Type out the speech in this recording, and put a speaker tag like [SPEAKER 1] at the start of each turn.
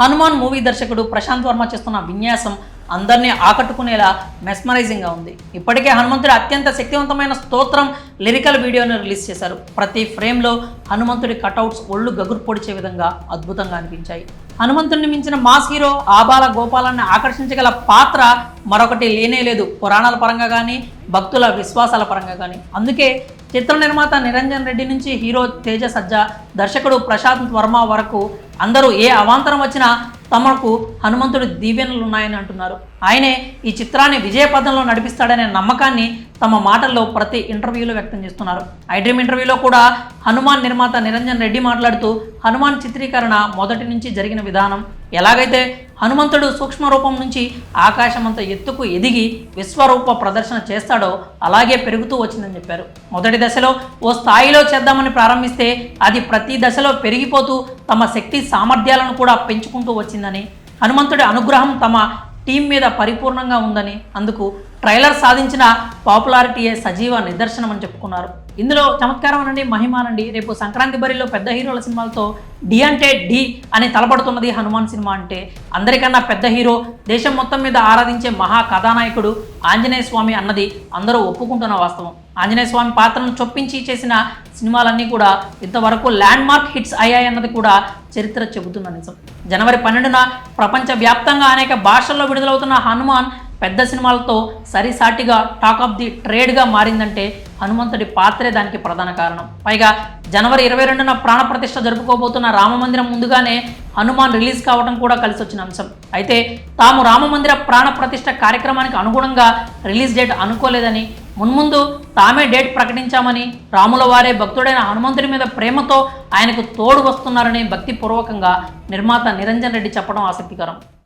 [SPEAKER 1] Hanuman movie దర్శకుడు ప్రశాంత్ వర్మ చేస్తున్న విన్యాసం అందరినీ ఆకట్టుకునేలా మెస్మరైజింగ్గా ఉంది. ఇప్పటికే హనుమంతుడి అత్యంత శక్తివంతమైన స్తోత్రం లిరికల్ వీడియోను రిలీజ్ చేశారు. ప్రతి ఫ్రేమ్లో హనుమంతుడి కటౌట్స్ ఒళ్ళు గగురు పొడిచే విధంగా అద్భుతంగా అనిపించాయి. హనుమంతుడిని మించిన మాస్ హీరో ఆబాల గోపాలాన్ని ఆకర్షించగల పాత్ర మరొకటి లేనే లేదు, పురాణాల పరంగా కానీ భక్తుల విశ్వాసాల పరంగా కానీ. అందుకే చిత్ర నిర్మాత నిరంజన్ రెడ్డి నుంచి హీరో తేజ సజ్జా, దర్శకుడు ప్రశాంత్ వర్మ వరకు అందరూ ఏ అవాంతరం వచ్చినా తమకు హనుమంతుడి దీవెనలు ఉన్నాయని అంటున్నారు. ఆయనే ఈ చిత్రాన్ని విజయపథంలో నడిపిస్తాడనే నమ్మకాన్ని తమ మాటల్లో ప్రతి ఇంటర్వ్యూలో వ్యక్తం చేస్తున్నారు. ఐ డ్రీమ్ ఇంటర్వ్యూలో కూడా హనుమాన్ నిర్మాత నిరంజన్ రెడ్డి మాట్లాడుతూ హనుమాన్ చిత్రీకరణ మొదటి నుంచి జరిగిన విధానం, ఎలాగైతే హనుమంతుడు సూక్ష్మ రూపం నుంచి ఆకాశమంత ఎత్తుకు ఎదిగి విశ్వరూప ప్రదర్శన చేస్తాడో అలాగే పెరుగుతూ వచ్చిందని చెప్పారు. మొదటి దశలో ఓ స్థాయిలో చేద్దామని ప్రారంభిస్తే అది ప్రతి దశలో పెరిగిపోతూ తమ శక్తి సామర్థ్యాలను కూడా పెంచుకుంటూ వచ్చిందని, హనుమంతుడి అనుగ్రహం తమ టీం మీద పరిపూర్ణంగా ఉందని, అందుకు ట్రైలర్ సాధించిన పాపులారిటీయే సజీవ నిదర్శనం అని చెప్పుకున్నారు. ఇందులో చమత్కారం అనండి, మహిమ అనండి, రేపు సంక్రాంతి బరిలో పెద్ద హీరోల సినిమాలతో డి అంటే డి అని తలపడుతున్నది హనుమాన్ సినిమా. అంటే అందరికన్నా పెద్ద హీరో, దేశం మొత్తం మీద ఆరాధించే మహా కథానాయకుడు ఆంజనేయ స్వామి అన్నది అందరూ ఒప్పుకుంటున్న వాస్తవం. ఆంజనేయ స్వామి పాత్రను చొప్పించి చేసిన సినిమాలన్నీ కూడా ఇంతవరకు ల్యాండ్ మార్క్ హిట్స్ అయ్యాయన్నది కూడా చరిత్ర చెబుతున్న నిజం. జనవరి 12న ప్రపంచవ్యాప్తంగా అనేక భాషల్లో విడుదలవుతున్న హనుమాన్ పెద్ద సినిమాలతో సరిసాటిగా టాక్ ఆఫ్ ది ట్రేడ్గా మారిందంటే హనుమంతుడి పాత్రే దానికి ప్రధాన కారణం. పైగా జనవరి 22న ప్రాణప్రతిష్ఠ జరుపుకోబోతున్న రామమందిరం ముందుగానే హనుమాన్ రిలీజ్ కావడం కూడా కలిసి వచ్చిన అంశం. అయితే తాము రామమందిర ప్రాణప్రతిష్ఠ కార్యక్రమానికి అనుగుణంగా రిలీజ్ డేట్ అనుకోలేదని, మున్ముందు తామే డేట్ ప్రకటించామని, రాముల వారే భక్తుడైన హనుమంతుడి మీద ప్రేమతో ఆయనకు తోడు వస్తున్నారని భక్తిపూర్వకంగా నిర్మాత నిరంజన్ రెడ్డి చెప్పడం ఆసక్తికరం.